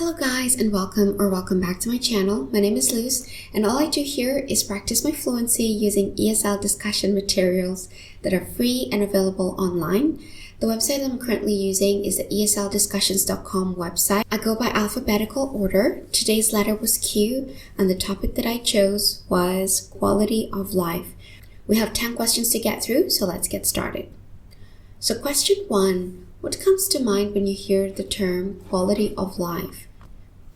Hello guys and welcome back to my channel. My name is Luz and all I do here is practice my fluency using ESL discussion materials that are free and available online. The website I'm currently using is the esldiscussions.com website. I go by alphabetical order. Today's letter was Q and the topic that I chose was quality of life. We have 10 questions to get through, so let's get started. So question 1. What comes to mind when you hear the term quality of life?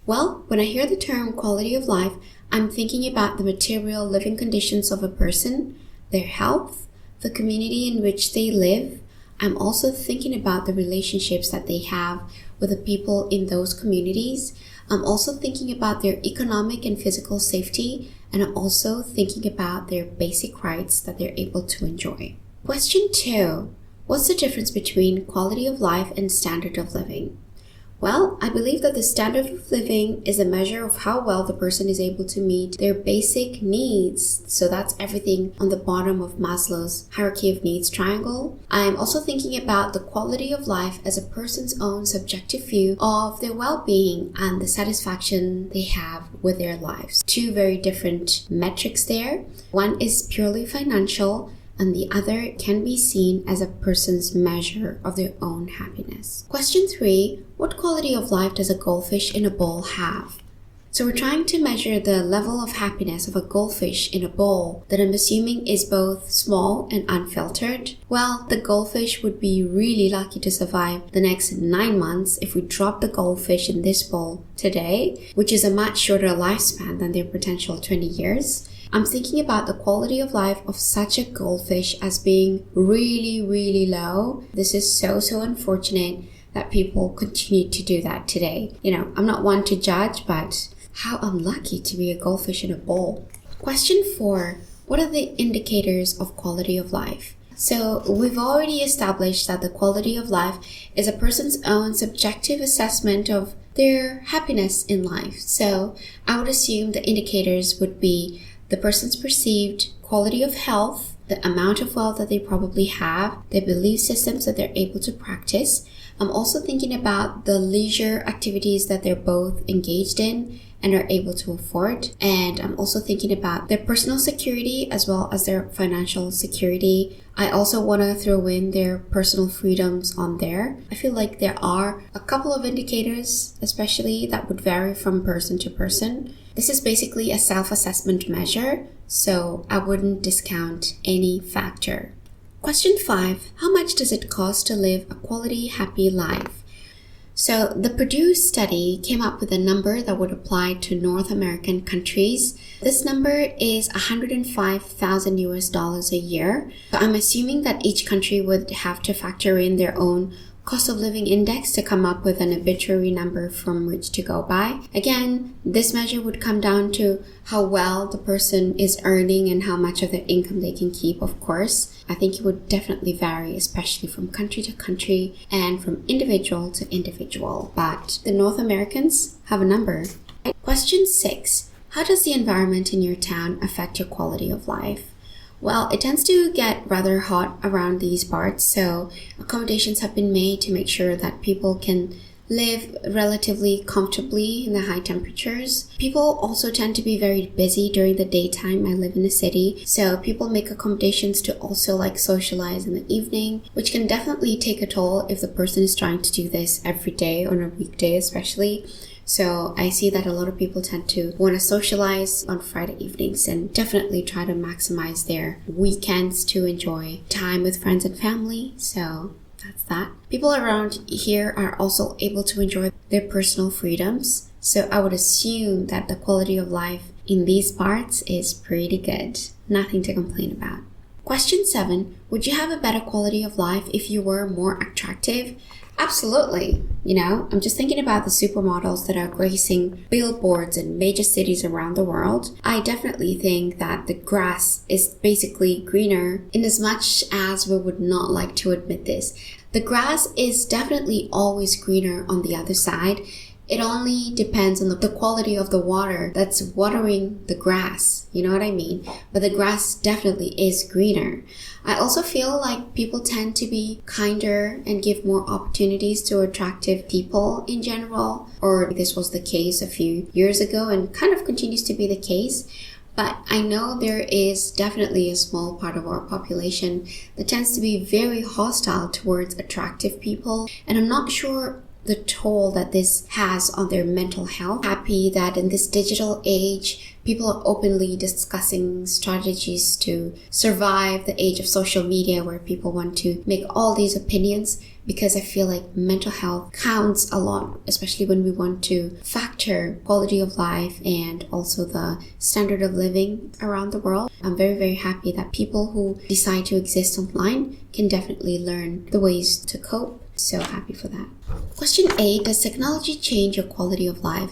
Well, when I hear the term quality of life, I'm thinking about the material living conditions of a person, their health, the community in which they live. I'm also thinking about the relationships that they have with the people in those communities. I'm also thinking about their economic and physical safety, and I'm also thinking about their basic rights that they're able to enjoy. Question 2. What's the difference between quality of life and standard of living? Well, I believe that the standard of living is a measure of how well the person is able to meet their basic needs. So that's everything on the bottom of Maslow's hierarchy of needs triangle. I'm also thinking about the quality of life as a person's own subjective view of their well-being and the satisfaction they have with their lives. Two very different metrics there. One is purely financial, and the other can be seen as a person's measure of their own happiness. Question 3. What quality of life does a goldfish in a bowl have? So we're trying to measure the level of happiness of a goldfish in a bowl that I'm assuming is both small and unfiltered. Well, the goldfish would be really lucky to survive the next 9 months if we drop the goldfish in this bowl today, which is a much shorter lifespan than their potential 20 years. I'm thinking about the quality of life of such a goldfish as being really low. This is so unfortunate that people continue to do that today. I'm not one to judge, but how unlucky to be a goldfish in a bowl. Question 4. What are the indicators of quality of life? So we've already established that the quality of life is a person's own subjective assessment of their happiness in life. So I would assume the indicators would be the person's perceived quality of health, the amount of wealth that they probably have, their belief systems that they're able to practice. I'm also thinking about the leisure activities that they're both engaged in and are able to afford. And I'm also thinking about their personal security as well as their financial security. I also want to throw in their personal freedoms on there. I feel like there are a couple of indicators, especially that would vary from person to person. This is basically a self-assessment measure, so I wouldn't discount any factor. Question 5. How much does it cost to live a quality, happy life? So the Purdue study came up with a number that would apply to North American countries. This number is $105,000 a year. So I'm assuming that each country would have to factor in their own cost of living index to come up with an arbitrary number from which to go by. Again, this measure would come down to how well the person is earning and how much of their income they can keep, of course. I think it would definitely vary, especially from country to country and from individual to individual. But the North Americans have a number. Question 6. How does the environment in your town affect your quality of life? Well, it tends to get rather hot around these parts, so accommodations have been made to make sure that people can live relatively comfortably in the high temperatures. People also tend to be very busy during the daytime. I live in a city, so people make accommodations to also socialize in the evening, which can definitely take a toll if the person is trying to do this every day on a weekday especially. So I see that a lot of people tend to want to socialize on Friday evenings and definitely try to maximize their weekends to enjoy time with friends and family. So that's that. People around here are also able to enjoy their personal freedoms. So I would assume that the quality of life in these parts is pretty good. Nothing to complain about. Question 7. Would you have a better quality of life if you were more attractive? Absolutely. I'm just thinking about the supermodels that are gracing billboards in major cities around the world. I definitely think that the grass is basically greener in as much as we would not like to admit this. The grass is definitely always greener on the other side. It only depends on the quality of the water that's watering the grass. You know what I mean? But the grass definitely is greener. I also feel like people tend to be kinder and give more opportunities to attractive people in general. Or this was the case a few years ago and kind of continues to be the case. But I know there is definitely a small part of our population that tends to be very hostile towards attractive people. And I'm not sure the toll that this has on their mental health. Happy that in this digital age, people are openly discussing strategies to survive the age of social media where people want to make all these opinions, because I feel like mental health counts a lot, especially when we want to factor quality of life and also the standard of living around the world. I'm very, very happy that people who decide to exist online can definitely learn the ways to cope. So happy for that. Question 8, does technology change your quality of life?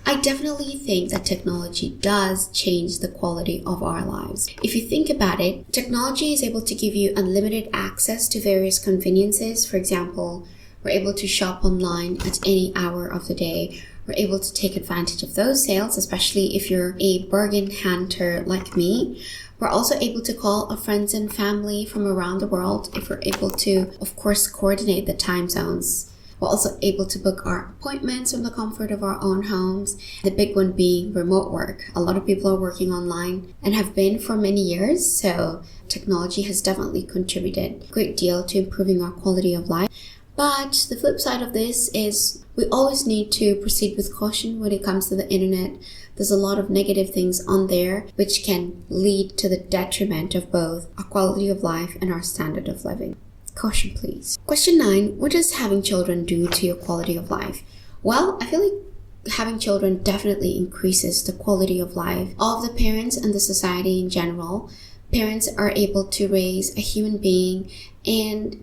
I definitely think that technology does change the quality of our lives. If you think about it, technology is able to give you unlimited access to various conveniences. For example, we're able to shop online at any hour of the day. We're able to take advantage of those sales, especially if you're a bargain hunter like me. We're also able to call our friends and family from around the world if we're able to, of course, coordinate the time zones. We're also able to book our appointments from the comfort of our own homes. The big one being remote work. A lot of people are working online and have been for many years, so technology has definitely contributed a great deal to improving our quality of life. But the flip side of this is we always need to proceed with caution when it comes to the internet. There's a lot of negative things on there which can lead to the detriment of both our quality of life and our standard of living. Caution, please. Question 9. What does having children do to your quality of life? Well, I feel like having children definitely increases the quality of life of the parents and the society in general. Parents are able to raise a human being, and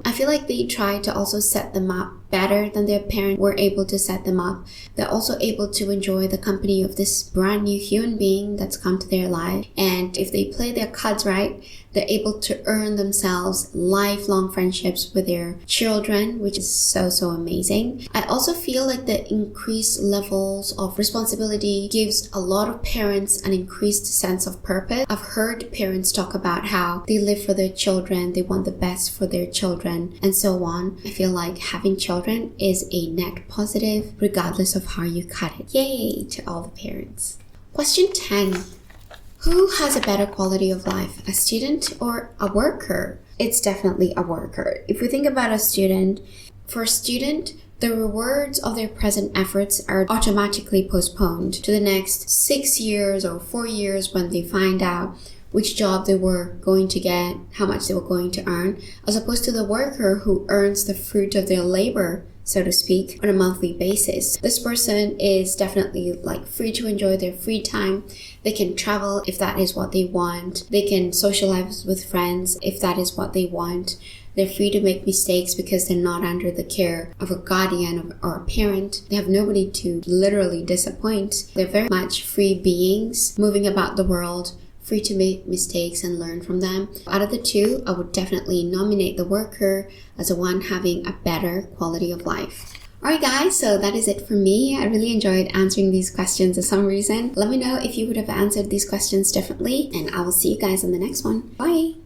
I feel like they try to also set them up better than their parents were able to set them up. They're also able to enjoy the company of this brand new human being that's come to their life, and if they play their cards right, they're able to earn themselves lifelong friendships with their children, which is so amazing. I also feel like the increased levels of responsibility gives a lot of parents an increased sense of purpose. I've heard parents talk about how they live for their children, they want the best for their children, and so on. I feel like having children is a net positive regardless of how you cut it. Yay to all the parents. Question 10. Who has a better quality of life, a student or a worker? It's definitely a worker. If we think about a student, for a student, the rewards of their present efforts are automatically postponed to the next 6 years or 4 years when they find out which job they were going to get, how much they were going to earn, as opposed to the worker who earns the fruit of their labor, so to speak, on a monthly basis. This person is definitely free to enjoy their free time. They can travel if that is what they want. They can socialize with friends if that is what they want. They're free to make mistakes because they're not under the care of a guardian or a parent. They have nobody to literally disappoint. They're very much free beings moving about the world, free to make mistakes and learn from them. Out of the two, I would definitely nominate the worker as the one having a better quality of life. Alright guys, so that is it for me. I really enjoyed answering these questions for some reason. Let me know if you would have answered these questions differently, and I will see you guys in the next one. Bye!